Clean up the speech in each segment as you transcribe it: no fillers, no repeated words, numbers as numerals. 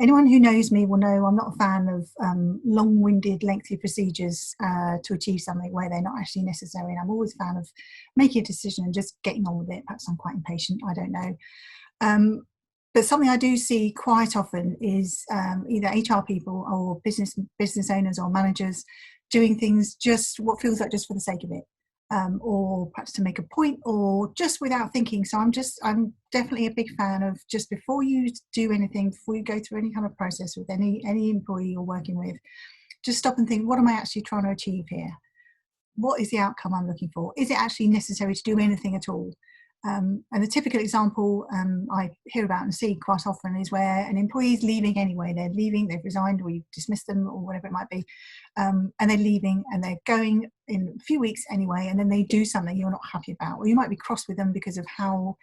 anyone who knows me will know I'm not a fan of long-winded, lengthy procedures to achieve something where they're not actually necessary. And I'm always a fan of making a decision and just getting on with it. Perhaps I'm quite impatient, I don't know. But something I do see quite often is either HR people or business owners or managers doing things just what feels like just for the sake of it. Or perhaps to make a point, or just without thinking. So I'm definitely a big fan of, just before you do anything, before you go through any kind of process with any employee you're working with, just stop and think, what am I actually trying to achieve here? What is the outcome I'm looking for? Is it actually necessary to do anything at all? And the typical example I hear about and see quite often is where an employee is leaving anyway. They're leaving, they've resigned, or you've dismissed them, or whatever it might be, and they're leaving and they're going in a few weeks anyway, and then they do something you're not happy about, or you might be cross with them because of how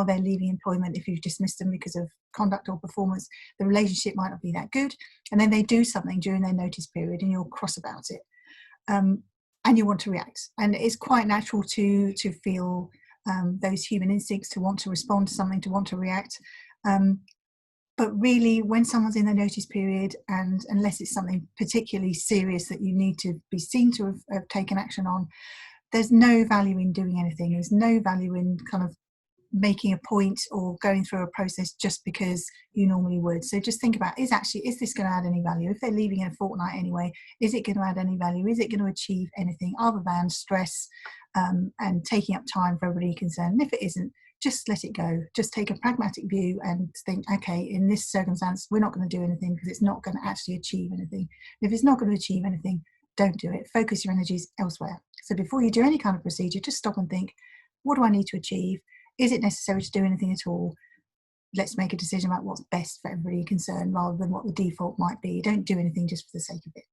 they're leaving employment. If you've dismissed them because of conduct or performance, the relationship might not be that good, and then they do something during their notice period and you're cross about it, and you want to react. And it's quite natural to feel those human instincts, to want to respond to something, to want to react. But really, when someone's in the notice period, and unless it's something particularly serious that you need to be seen to have taken action on, there's no value in doing anything. There's no value in kind of making a point or going through a process just because you normally would. So just think about, is this going to add any value? If they're leaving in a fortnight anyway, is it going to add any value? Is it going to achieve anything other than stress and taking up time for everybody concerned? And if it isn't, just let it go. Just take a pragmatic view and think, okay, in this circumstance, we're not going to do anything because it's not going to actually achieve anything. If it's not going to achieve anything, don't do it. Focus your energies elsewhere. So before you do any kind of procedure, just stop and think, what do I need to achieve? Is it necessary to do anything at all? Let's make a decision about what's best for everybody concerned, rather than what the default might be. Don't do anything just for the sake of it.